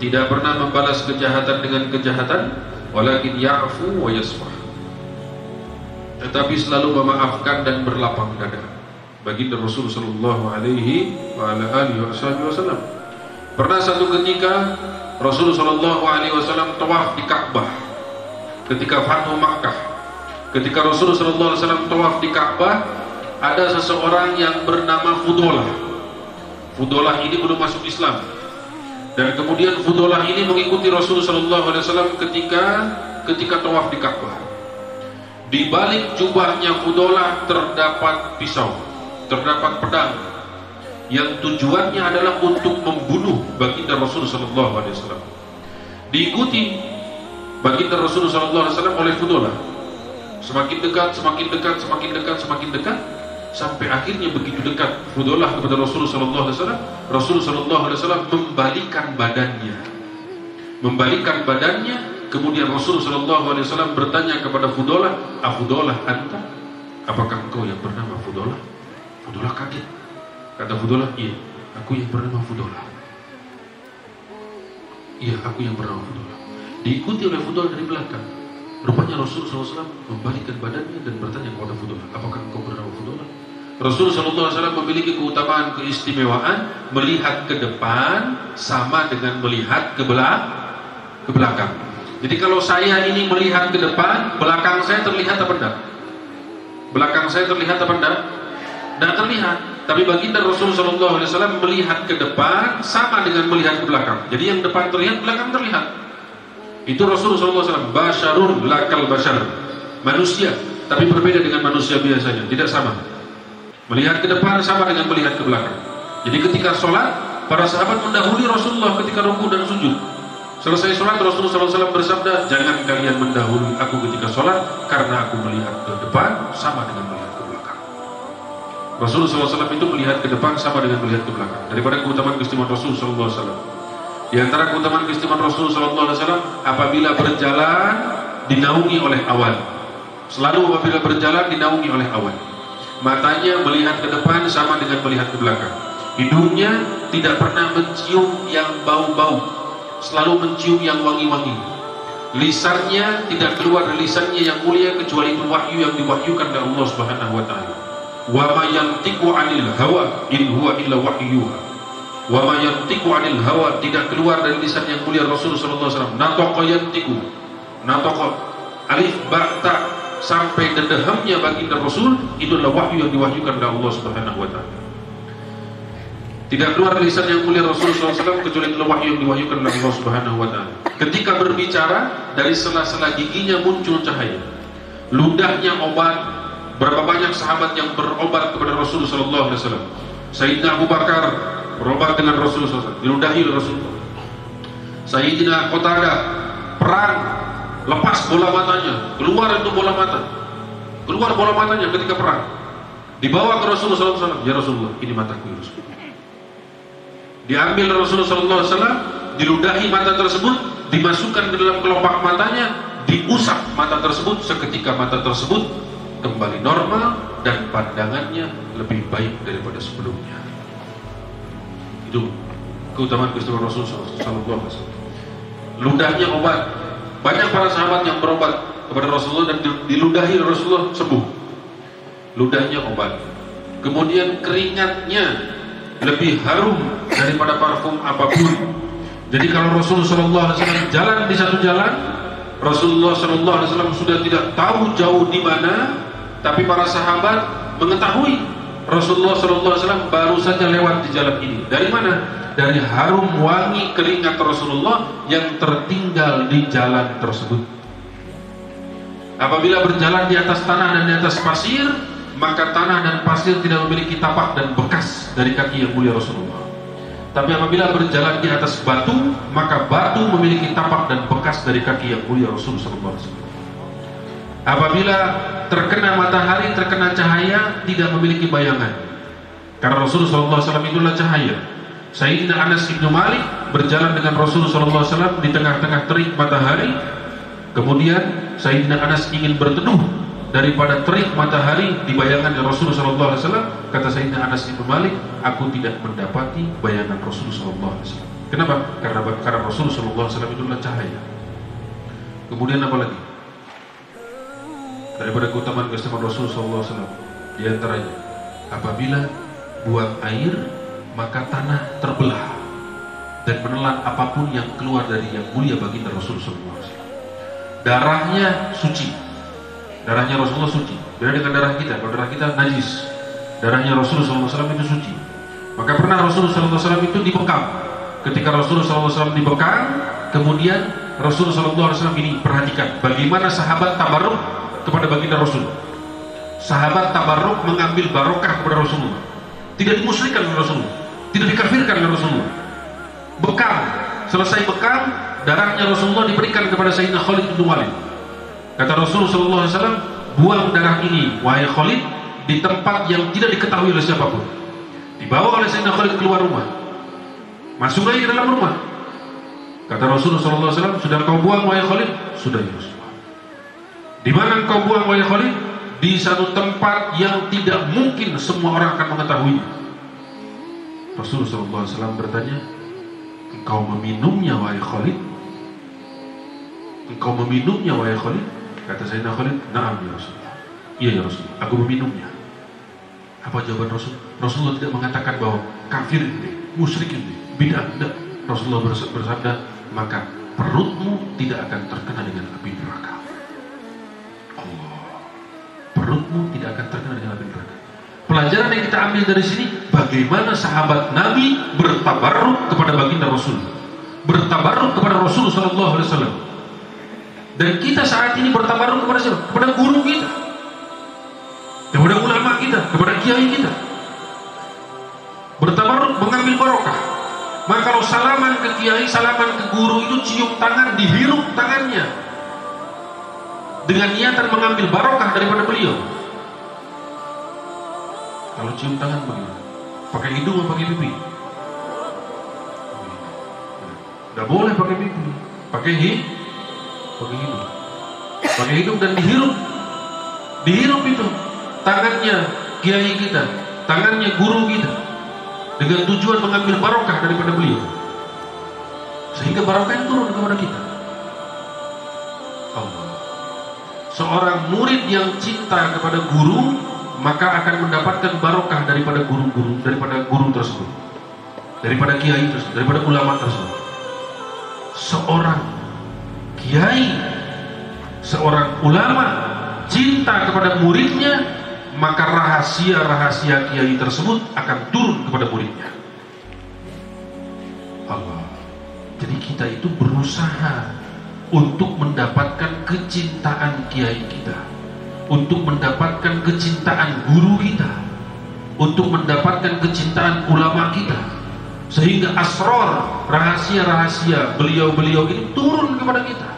tidak pernah membalas kejahatan dengan kejahatan, walakin ya'fu wa yasfah, tetapi selalu memaafkan dan berlapang dada. Baginda Rasul sallallahu alaihi wasallam. Pernah satu ketika Rasul sallallahu alaihi wasallam tawaf di Ka'bah ketika Fathu Makkah. Ketika Rasul sallallahu alaihi wasallam tawaf di Ka'bah, ada seseorang yang bernama Fudolah. Fudolah ini belum masuk Islam. Dan kemudian Fudolah ini mengikuti Rasul sallallahu alaihi wasallam ketika tawaf di Ka'bah. Di balik jubahnya Fudolah terdapat pisau, terdapat pedang yang tujuannya adalah untuk membunuh baginda Rasul sallallahu alaihi wasallam. Diikuti baginda Rasul sallallahu alaihi wasallam oleh Fudolah. Semakin dekat, semakin dekat, semakin dekat, semakin dekat, sampai akhirnya begitu dekat Fudolah kepada Rasul sallallahu alaihi wasallam, Rasul sallallahu alaihi wasallam membalikkan badannya. Kemudian Rasul sallallahu alaihi wasallam bertanya kepada Fudolah, "Afudolah anta? Apakah engkau yang bernama Fudolah?" Fudolah kaget. Kata Fudolah, "Iya, aku yang bernama Fudolah." Iya, aku yang bernama Fudolah. Diikuti oleh Fudolah dari belakang. Rupanya Rasul SAW membalikkan badannya dan bertanya kepada Fudolah, "Apakah engkau bernama Fudolah?" Rasul SAW memiliki keutamaan, keistimewaan melihat ke depan sama dengan melihat ke belakang. Jadi kalau saya ini melihat ke depan, belakang saya terlihat apa enggak? Belakang saya terlihat apa enggak? Enggak terlihat. Tapi baginda Rasul SAW melihat ke depan sama dengan melihat ke belakang. Jadi yang depan terlihat, belakang terlihat. Itu Rasulullah SAW, basyarun lakal basyar, manusia, tapi berbeda dengan manusia biasanya, tidak sama. Melihat ke depan sama dengan melihat ke belakang. Jadi ketika sholat, para sahabat mendahului Rasulullah ketika rukuk dan sujud. Selesai sholat, Rasulullah SAW bersabda, "Jangan kalian mendahului aku ketika sholat, karena aku melihat ke depan sama dengan melihat ke belakang." Rasulullah SAW itu melihat ke depan sama dengan melihat ke belakang. Daripada keutamaan keistimewaan Rasulullah SAW. Di antara keutamaan keistimewaan Rasul sallallahu alaihi wasallam, apabila berjalan dinaungi oleh awan. Selalu apabila berjalan dinaungi oleh awan. Matanya melihat ke depan sama dengan melihat ke belakang. Hidungnya tidak pernah mencium yang bau-bau, selalu mencium yang wangi-wangi. Lisannya tidak keluar dari lisannya yang mulia kecuali itu wahyu yang diwahyukan dari Allah Subhanahu wa taala. Wa ma yantiqu 'anil hawa in huwa illa wahyuha. Wa ma yantiqu 'anil hawa, tidak keluar dari lisan yang mulia Rasul sallallahu alaihi wasallam. Nataqa yantiqu, nataqa alif ba ta sampai dedehamnya baginda Rasul itu adalah wahyu yang diwahyukan dari Allah Subhanahu wa taala. Tidak keluar dari lisan yang mulia Rasul sallallahu alaihi wasallam kecuali itu wahyu yang diwahyukan dari Allah Subhanahu wa taala. Ketika berbicara, dari sela-sela giginya muncul cahaya. Ludahnya obat. Berapa banyak sahabat yang berobat kepada Rasul sallallahu alaihi wasallam. Sayyidina Abu Bakar berobat dengan Rasulullah SAW, diludahi oleh Rasulullah. Sayyidina Qatadah perang, lepas bola matanya, keluar itu bola mata, keluar bola matanya ketika perang, dibawa ke Rasulullah SAW. "Ya Rasulullah, ini mataku ya Rasulullah." Diambil Rasulullah SAW, diludahi mata tersebut, dimasukkan ke dalam kelopak matanya, diusap mata tersebut. Seketika mata tersebut kembali normal, dan pandangannya lebih baik daripada sebelumnya. Itu keutamaan keistimewaan Rasulullah SAW. Ludahnya obat. Banyak para sahabat yang berobat kepada Rasulullah dan diludahi Rasulullah sembuh. Ludahnya obat. Kemudian keringatnya lebih harum daripada parfum apapun. Jadi kalau Rasulullah SAW jalan di satu jalan, Rasulullah SAW sudah tidak tahu jauh di mana, tapi para sahabat mengetahui Rasulullah SAW baru saja lewat di jalan ini. Dari mana? Dari harum wangi keringat Rasulullah yang tertinggal di jalan tersebut. Apabila berjalan di atas tanah dan di atas pasir, maka tanah dan pasir tidak memiliki tapak dan bekas dari kaki yang mulia Rasulullah. Tapi apabila berjalan di atas batu, maka batu memiliki tapak dan bekas dari kaki yang mulia Rasulullah SAW. Apabila terkena matahari, terkena cahaya, tidak memiliki bayangan. Karena Rasulullah SAW itulah cahaya. Sayyidina Anas bin Malik berjalan dengan Rasulullah SAW di tengah-tengah terik matahari. Kemudian Sayyidina Anas ingin berteduh daripada terik matahari di bayangan Rasulullah SAW. Kata Sayyidina Anas bin Malik, aku tidak mendapati bayangan Rasulullah SAW. Kenapa? Karena Rasulullah SAW itulah cahaya. Kemudian apa lagi? Daripada keutamaan-keutamaan Rasulullah SAW, di antaranya, apabila buang air, maka tanah terbelah dan menelan apapun yang keluar dari yang mulia baginda Rasulullah SAW. Darahnya suci. Darahnya Rasulullah suci. Beda dengan darah kita. Kalau darah kita najis, darahnya Rasulullah SAW itu suci. Maka pernah Rasulullah SAW itu dibekam. Ketika Rasulullah SAW dibekam, kemudian Rasulullah SAW ini perhatikan bagaimana sahabat tabarruk kepada baginda Rasul. Sahabat tabarruk mengambil barokah kepada Rasulullah. Tidak dimusyrikan oleh Rasulullah, tidak dikafirkan oleh Rasulullah. Bekam, selesai bekam, darahnya Rasulullah diberikan kepada Sayyidina Khalid bin Walid. Kata Rasulullah SAW, buang darah ini, wahai Khalid, di tempat yang tidak diketahui oleh siapapun. Dibawa oleh Sayyidina Khalid keluar rumah, masuk lagi ke dalam rumah. Kata Rasulullah SAW, sudah kau buang wahai Khalid? Sudah ya Rasulullah. Di mana kau buang wahai Khalid? Di satu tempat yang tidak mungkin semua orang akan mengetahuinya. Rasulullah SAW bertanya, engkau meminumnya wahai Khalid? Engkau meminumnya wahai Khalid? Kata Sayyidina Khalid, na'am ya Rasulullah. Iya ya Rasulullah, aku meminumnya. Apa jawaban Rasul? Rasulullah tidak mengatakan bahwa kafir ini, musyrik ini, bid'ah. Tidak. Rasulullah bersabda, maka perutmu tidak akan terkena dengan api neraka. Allah, perutmu tidak akan terkena dengan api neraka. Pelajaran yang kita ambil dari sini, bagaimana sahabat Nabi bertabarruk kepada baginda Rasul, bertabarruk kepada Rasulullah SAW. Dan kita saat ini bertabarruk kepada siapa? Kepada guru kita, kepada ulama kita, kepada kiai kita. Bertabarruk mengambil barokah. Maka kalau salaman ke kiai, salaman ke guru itu cium tangan, dihirup tangannya dengan niatan mengambil barokah daripada beliau. Kalau cium tangan bagaimana? Pakai hidung atau pakai pipi? Tidak boleh pakai pipi, pakai hidung, pakai hidung dan dihirup itu tangannya kiai kita, tangannya guru kita, dengan tujuan mengambil barokah daripada beliau, sehingga barokah yang turun kepada kita. Allah. Seorang murid yang cinta kepada guru, maka akan mendapatkan barokah daripada guru-guru, daripada guru tersebut, daripada kiai tersebut, daripada ulama tersebut. Seorang kiai, seorang ulama cinta kepada muridnya, maka rahasia-rahasia kiai tersebut akan turun kepada muridnya. Allah. Jadi kita itu berusaha untuk mendapatkan kecintaan kiai kita, untuk mendapatkan kecintaan guru kita, untuk mendapatkan kecintaan ulama kita, sehingga asrar, rahasia-rahasia beliau-beliau ini turun kepada kita.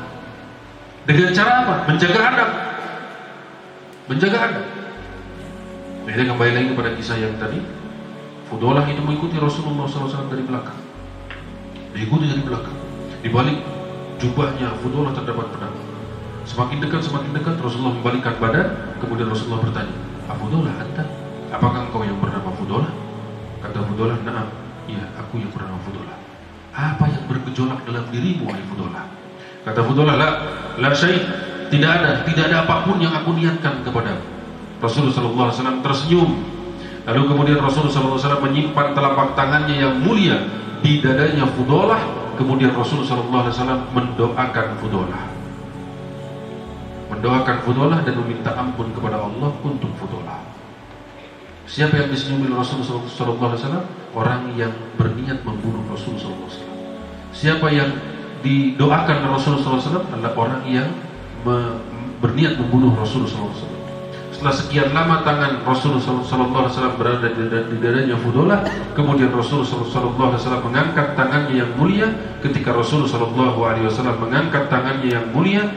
Dengan cara apa? Menjaga adab. Menjaga adab. Jadi kembali lagi kepada kisah yang tadi, Fudalah itu mengikuti Rasulullah SAW dari belakang. Diikuti dari belakang. Di balik jubahnya Fudalah terdapat pedang. Semakin dekat Rasulullah membalikkan badan. Kemudian Rasulullah bertanya, Fudalah anta? Apakah engkau yang bernama Fudalah? Kata Fudalah, na'am, iya aku yang bernama Fudalah. Apa yang bergejolak dalam dirimu, wahai Fudalah? Kata Fudalah, la syai', tidak ada apapun yang aku niatkan kepadamu. Rasulullah SAW tersenyum. Lalu kemudian Rasulullah SAW menyimpan telapak tangannya yang mulia di dadanya Fudalah. Kemudian Rasulullah SAW mendoakan Fudalah dan meminta ampun kepada Allah untuk Fudalah. Siapa yang disenyumi Rasulullah SAW? Orang yang berniat membunuh Rasulullah SAW. Siapa yang didoakan Rasulullah SAW adalah orang yang berniat membunuh Rasulullah SAW. Setelah sekian lama tangan Rasulullah SAW berada di dadanya Fudalah, kemudian Rasulullah SAW mengangkat tangannya yang mulia. Ketika Rasulullah SAW mengangkat tangannya yang mulia,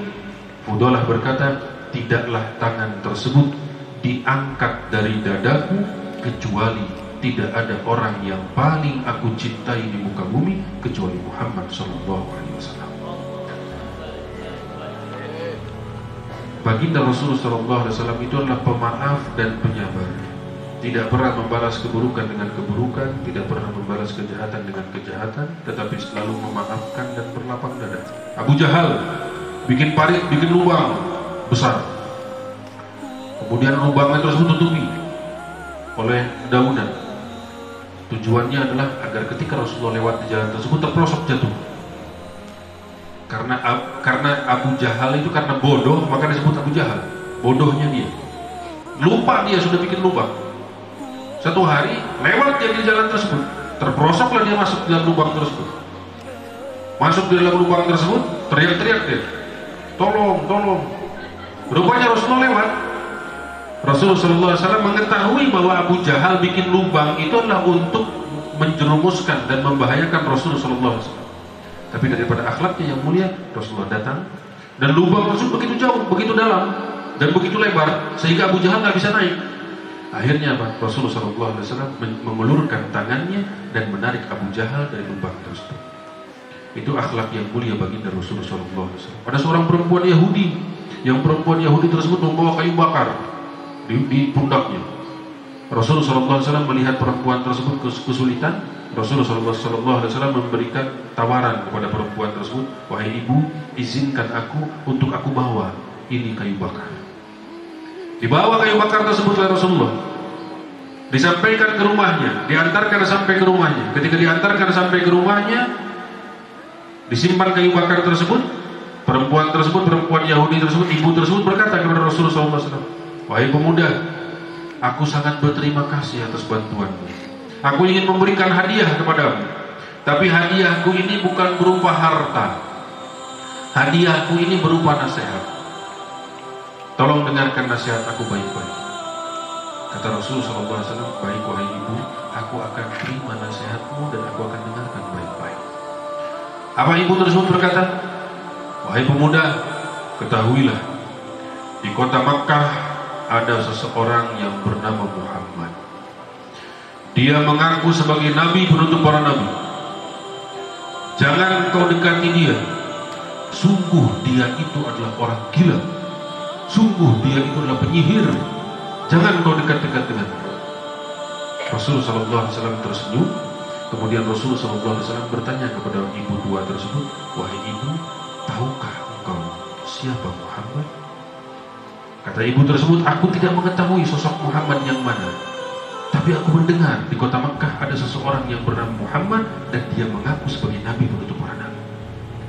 Fudalah berkata, tidaklah tangan tersebut diangkat dari dadaku kecuali tidak ada orang yang paling aku cintai di muka bumi kecuali Muhammad SAW. Baginda Rasulullah SAW itu adalah pemaaf dan penyabar. Tidak pernah membalas keburukan dengan keburukan, tidak pernah membalas kejahatan dengan kejahatan, tetapi selalu memaafkan dan berlapang dada. Abu Jahal bikin parit, bikin lubang besar. Kemudian lubangnya terus ditutupi oleh daunan. Tujuannya adalah agar ketika Rasulullah lewat di jalan tersebut terperosok jatuh. Karena Abu Jahal itu karena bodoh, maka disebut Abu Jahal. Bodohnya dia, lupa dia sudah bikin lubang. Satu hari lewat dia di jalan tersebut, terperosoklah dia masuk di dalam lubang tersebut. Masuk di dalam lubang tersebut, teriak-teriak dia, tolong. Rupanya Rasulullah lewat. Rasulullah SAW mengetahui bahwa Abu Jahal bikin lubang itu adalah untuk menjerumuskan dan membahayakan Rasulullah SAW. Tapi daripada akhlaknya yang mulia, Rasulullah datang dan lubang tersebut begitu jauh, begitu dalam dan begitu lebar sehingga Abu Jahal nggak bisa naik. Akhirnya apa? Rasulullah SAW mengulurkan tangannya dan menarik Abu Jahal dari lubang tersebut. Itu akhlak yang mulia baginda Rasulullah SAW. Ada seorang perempuan Yahudi, yang perempuan Yahudi tersebut membawa kayu bakar di pundaknya. Rasulullah SAW melihat perempuan tersebut kesulitan. Rasulullah SAW memberikan tawaran kepada perempuan tersebut, wahai ibu, izinkan aku untuk aku bawa ini kayu bakar. Dibawa kayu bakar tersebut oleh Rasulullah, disampaikan ke rumahnya, diantarkan sampai ke rumahnya. Ketika diantarkan sampai ke rumahnya, disimpan kayu bakar tersebut. Perempuan Yahudi tersebut, ibu tersebut berkata kepada Rasulullah SAW, wahai pemuda, aku sangat berterima kasih atas bantuanmu. Aku ingin memberikan hadiah kepadamu, tapi hadiahku ini bukan berupa harta. Hadiahku ini berupa nasihat. Tolong dengarkan nasihat aku baik-baik. Kata Rasulullah SAW, baik wahai ibu, aku akan terima nasihatmu dan aku akan dengarkan baik-baik. Apa ibu tersebut berkata? Wahai pemuda, ketahuilah, di kota Makkah ada seseorang yang bernama Muhammad. Dia mengaku sebagai nabi penutup para nabi. Jangan kau dekati dia. Sungguh dia itu adalah orang gila. Sungguh dia itu adalah penyihir. Jangan kau dekat-dekat dengan dia. Rasulullah SAW tersenyum. Kemudian Rasulullah SAW bertanya kepada ibu tua tersebut, wahai ibu, tahukah engkau siapa Muhammad? Kata ibu tersebut, aku tidak mengetahui sosok Muhammad yang mana. Tapi aku mendengar di kota Makkah ada seseorang yang bernama Muhammad dan dia mengaku sebagai nabi penutup para nabi.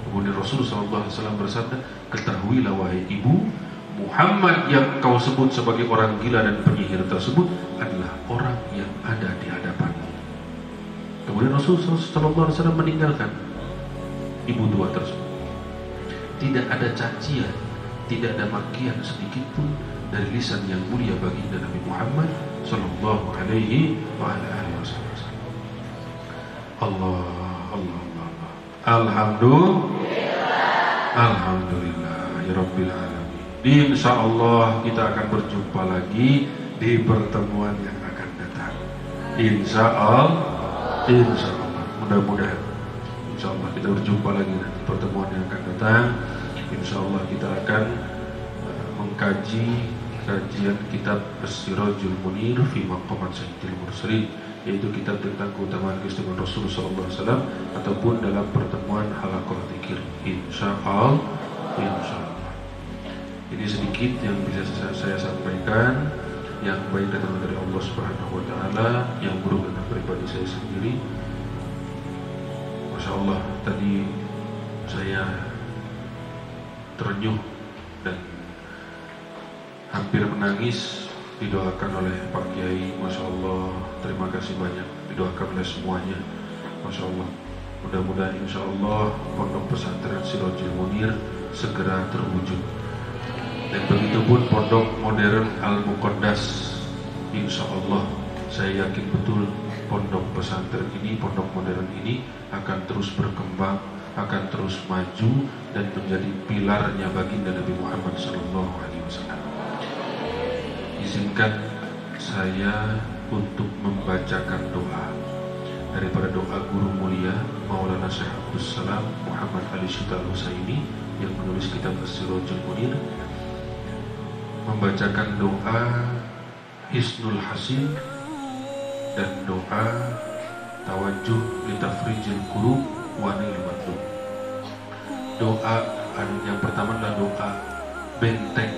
Kemudian Rasulullah SAW bersabda, ketahuilah wahai ibu, Muhammad yang kau sebut sebagai orang gila dan penyihir tersebut adalah orang yang ada di hadapanmu. Kemudian Rasulullah SAW meninggalkan ibu tua tersebut. Tidak ada cacian, tidak ada makian sedikit pun dari lisan yang mulia baginda Nabi Muhammad sallallahu alaihi wa ala alihi wasallam. Allah. Alhamdulillah ya rabbil alamin. Insyaallah kita akan berjumpa lagi di pertemuan yang akan datang. Insyaallah. Mudah-mudahan insyaallah kita berjumpa lagi di pertemuan yang akan datang. Insyaallah kita akan mengkaji kajian kitab As-Sirajul Munir fi Maqamat Sayyidil Mursalin, yaitu kitab tentang keutamaan keistimewaan Rasul sallallahu alaihi wasallam, ataupun dalam pertemuan halaqah dzikir, insyaallah. Ini sedikit yang bisa saya sampaikan, yang baik datang dari Allah Subhanahu wa taala, yang buruk datang pribadi saya sendiri. Masya Allah, tadi saya terenyuh dan hampir menangis, didoakan oleh Pak Kiai. Masya Allah, terima kasih banyak, didoakan oleh semuanya. Masya Allah, mudah-mudahan insya Allah pondok pesantren Sirajul Munir segera terwujud, dan begitupun pondok modern Al-Muqaddas. Insya Allah saya yakin betul pondok pesantren ini, pondok modern ini akan terus berkembang, akan terus maju dan menjadi pilarnya baginda Nabi Muhammad SAW. Izinkan saya untuk membacakan doa daripada doa guru mulia Maulana Syekh Abdus Salam Muhammad Ali Syita Al-Husaini yang menulis kitab As-Sirajul Munir, membacakan doa Hisnul Hasin dan doa Tawajjuh Litafrijil Kurub Wanil Matlub. Doa yang pertama adalah doa benteng,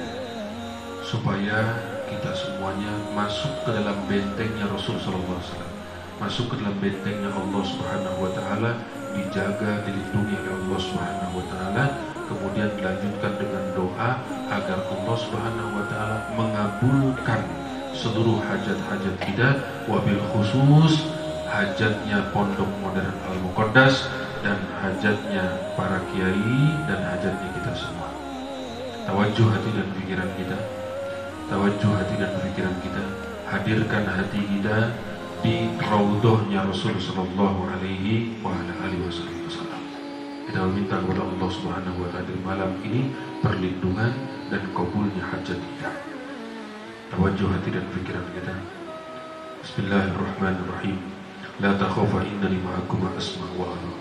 supaya kita semuanya masuk ke dalam bentengnya Rasul sallallahu alaihi wasallam, masuk ke dalam bentengnya Allah Subhanahu wa taala, dijaga, dilindungi oleh Allah Subhanahu wa taala. Kemudian dilanjutkan dengan doa agar Allah Subhanahu wa taala mengabulkan seluruh hajat-hajat kita, wabil khusus hajatnya pondok modern Al-Muqaddas dan hajatnya para kiai dan hajatnya kita semua. Tawajuh hati dan pikiran kita, tawajuh hati dan pikiran kita, hadirkan hati kita di raudhahnya Rasul sallallahu alaihi wasallam. Kita meminta kepada Allah Subhanahu wa taala di malam ini perlindungan dan kabulnya hajat kita. Tawajuh hati dan pikiran kita. Bismillahirrahmanirrahim. La takhafa innani ma'akum asma' wa ara.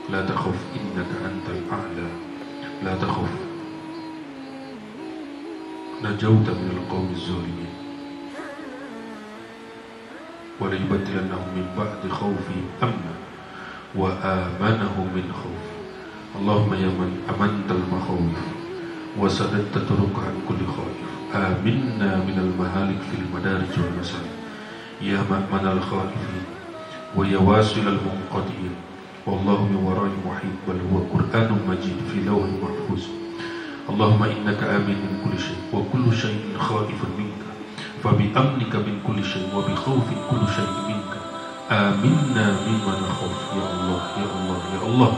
La takhaf innaka antal a'la. La takhaf. Najauta minal qawmiz zalimin. Wa la yubaddilannahum min ba'di khawfihim amna wa amanahum min khawf. Allahumma ya man amantal makhawif wa sadadta turuka an kulli khawif. Aminna minal mahalik fil madarij wal masalik. Ya ma'manal khaifin wa ya wasilal munqadiyin. Wallahu min wara'i muhit, bal huwa Qur'anun majid fi lawhin mahfuz. Allahumma innaka amin min kulli shay wa kullu shay'in khaifun minka, fa bi amnika min kulli shay wa bi khawfi kulli shay'in minka. Aminna mimma nakhaf. Ya Allah, ya Allah, ya Allah.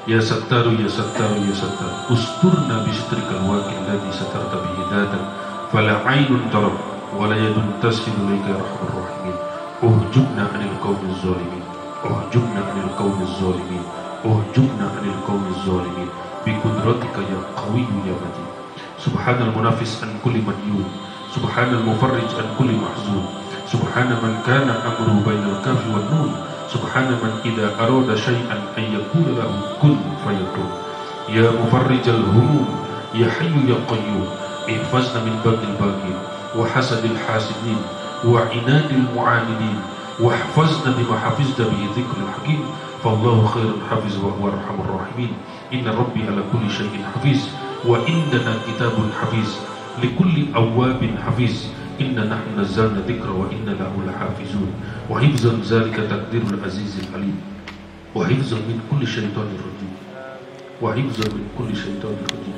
Ya Sattaru, ya Sattaru, ya Sattar, usturna bistrikal waqil ladzi satarta bihi datan, fala 'ainun tarab wa la yadun tasfidu ilayka ya arhamar rahimin. Uhjubna 'anil qaumiz zalimin, uhjubna 'anil qaumiz zalimin, uhjubna 'anil qaumiz zalimin bi qudratika ya qawiyyu ya matin. Subhanal munafis an kulli madyun, subhanal mufarrij an kulli mahzun, subhana man kana amruhu bainal kafi wan nun, subhana man idza arada syai'an ay yaqula lahu kun fayakun. Ya mufarrijal humum, ya hayyu ya qayyum, ihfazna min bagil bagil wa hasadil hasidin wa inadil mu'anidin, wa ihfazna bima hafizta bihi dhikril hakim. Fallahu khairul hafiz wa huwa arhamur rahimin. Inna rabbi ala kulli syai'in hafiz wa indana kitabun hafiz likulli awwabin hafiz. Inna nahnu nazzalna dzikra wa inna lahu lahafizun. Wa hifzan zalika taqdirul azizil alim. Wa hifzan min kulli syaitanir rajim. Wa hifzan min kulli syaitanir rajim.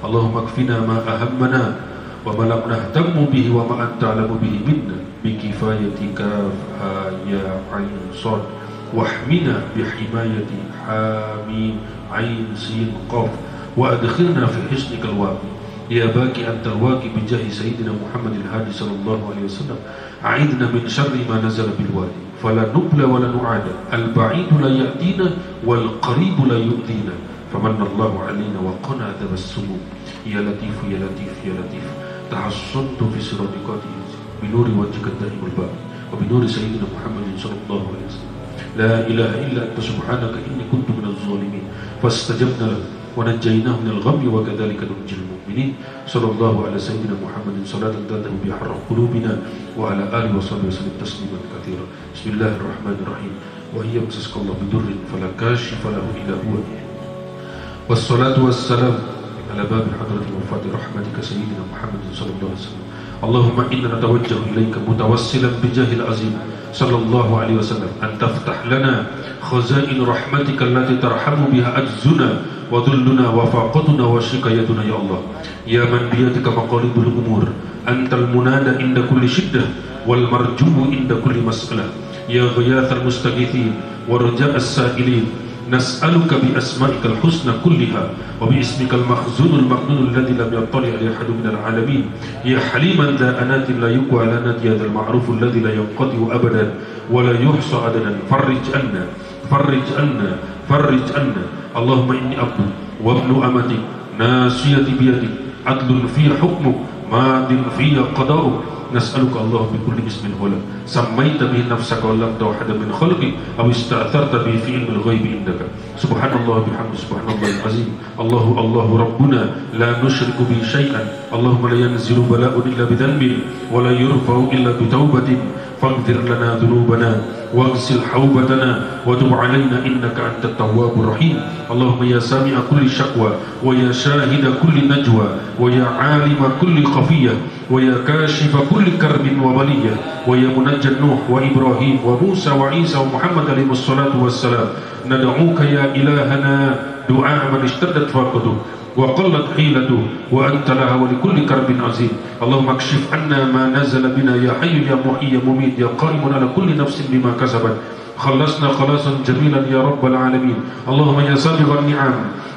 Allahumma kfina ma ahammana wa ma lam nahtammu bihi wa ma anta alamu bihi minna bi kifayati kaf ha ya ain sad, wahmina bi himayati hamim ain sin qaf, wa adkhilna fi hisnikal waqi. Ya baki antal waqi bi jahi sayyidina Muhammadil hadi sallallahu alaihi wasallam. A'idna min syarri ma nazala bil wadi, fala nubla wala nu'ada. Al ba'idu la ya'dina wal qaribu la yu'dina. Famanna Allahu alaina wa qana adzabas sumum. Ya latif ya latif ya latif. Tahassantu fi siratiqati bi nuri wajhika daimul baqi wa bi nuri sayyidina Muhammadin sallallahu alaihi wasallam. La ilaha illa anta subhanaka inni kuntu minaz zalimin. Fastajabna lahu ونجيناه من الغم وكذلك ننجي المؤمنين. صلى الله على سيدنا محمد صلاة تذهب بها حر قلوبنا وعلى آله وصحبه وسلم تسليما كثيرا. بسم الله الرحمن الرحيم. وإن يمسسك الله بضر فلا كاشف له إلا هو، والصلاة والسلام على باب حضرة وفاة رحمتك سيدنا محمد صلى الله عليه وسلم. اللهم إنا نتوجه إليك متوسلا بجاه العظيم صلى الله عليه وسلم أن تفتح لنا خزائن رحمتك التي ترحم بها عجزنا وذلنا وفاقتنا وشكايتنا يا الله. يا من بيدك مقاليد الأمور، أنت المنادى عند كل شدة والمرجو عند كل مسألة. يا غياث المستغيثين ورجاء السائلين، نسألك بأسمائك الحسنى كلها وباسمك المخزون المكنون الذي لم يطلع عليه أحد من العالمين. يا حليما ذا أنات لا يقوى لنا هذا المعروف الذي لا ينقطع أبدا ولا يحصى عددا. فرج عنا فرج عنا فرج عنا. اللهم إني عبد وابن أمتك ناصيتي بيدك عدل في حكمك ماض في قضاؤك. نسألك الله بكل اسم هو لك سميت به نفسك ولم توحد من خلقك أو استأثرت به في علم الغيب عندك. سبحان الله بحمد سبحان الله العظيم. الله الله ربنا لا نشرك به شيئا. اللهم لا ينزل بلاء إلا بذنب ولا يرفع إلا بتوبة. فاغفر لنا ذنوبنا واغسل حوبتنا وتب علينا إنك أنت التواب الرحيم. اللهم يا سامع كل شكوى ويا شاهد كل نجوى ويا عالم كل خفية ويا كاشف كل كرب وبلية ويا منجى نوح وإبراهيم وموسى وعيسى ومحمد عليه الصلاة والسلام، ندعوك يا إلهنا دعاء من اشتدت فاقته وقلت حيلته وأنت لها ولكل كرب عظيم. اللهم اكشف عنا ما نزل بنا يا حي يا محيي يا مميت يا قائم على كل نفس بما كسبت. خلصنا خلاصا جميلا يا رب العالمين. اللهم يا سابغ النعم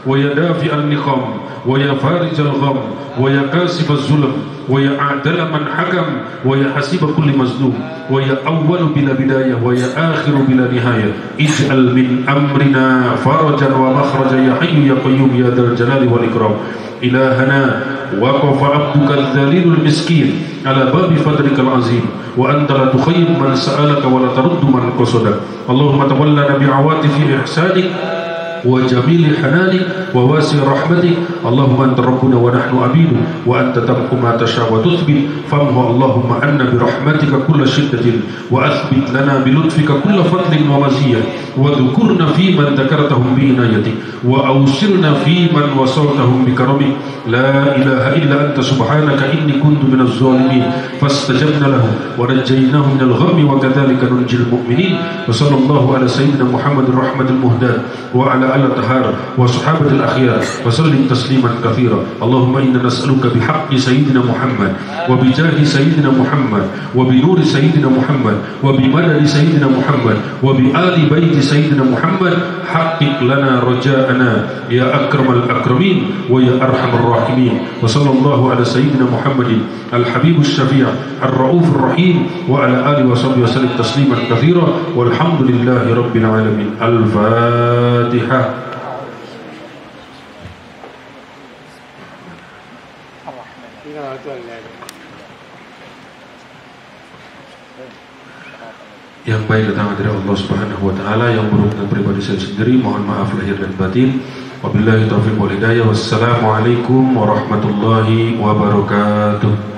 ويا دافع النقم ويا فارج الغم ويا كاسب الظلم ويا أعدل من حكم ويا حسيب كل مظلوم ويا أول بلا بداية ويا آخر بلا نهاية، اجعل من أمرنا فرجا ومخرجا يا حي يا قيوم يا ذا الجلال والإكرام. إلهنا وقف عبدك الذليل المسكين على باب فضلك العظيم وأنت لا تخيب من سألك ولا ترد من قصدك. اللهم تولنا بعواطف إحسانك وجميل حنانك وواسع رحمتك. اللهم أنت ربنا ونحن عبيدك وأنت تمحو ما تشاء وتثبت. فامحو اللهم عنا برحمتك كل شدة وأثبت لنا بلطفك كل فضل ومزية وذكرنا في من ذكرتهم بعنايتك وأوصلنا في من وصلتهم بكرمك. لا إله إلا أنت سبحانك إني كنت من الظالمين فاستجبنا له ونجيناه من الغم وكذلك ننجي المؤمنين. وصلى الله على سيدنا محمد الرحمة المهداة وعلى آل الطهارة وصحابة الأخيار وسلم تسليما كثيرا. اللهم إنا نسألك بحق سيدنا محمد وبجاه سيدنا محمد وبنور سيدنا محمد وبمدد سيدنا محمد وبآل بيت سيدنا محمد حقق لنا رجاءنا يا أكرم الأكرمين ويا أرحم الراحمين. وصلى الله على سيدنا محمد الحبيب الشفيع الرؤوف الرحيم وعلى آله وصحبه وسلم تسليما كثيرا والحمد لله رب العالمين. الفاتحة. Yang baik datang dari Allah Subhanahu wa taala, yang buruk dengan pribadi saya sendiri mohon maaf lahir dan batin. Wabillahi taufiq wal hidayah. Wassalamualaikum warahmatullahi wabarakatuh.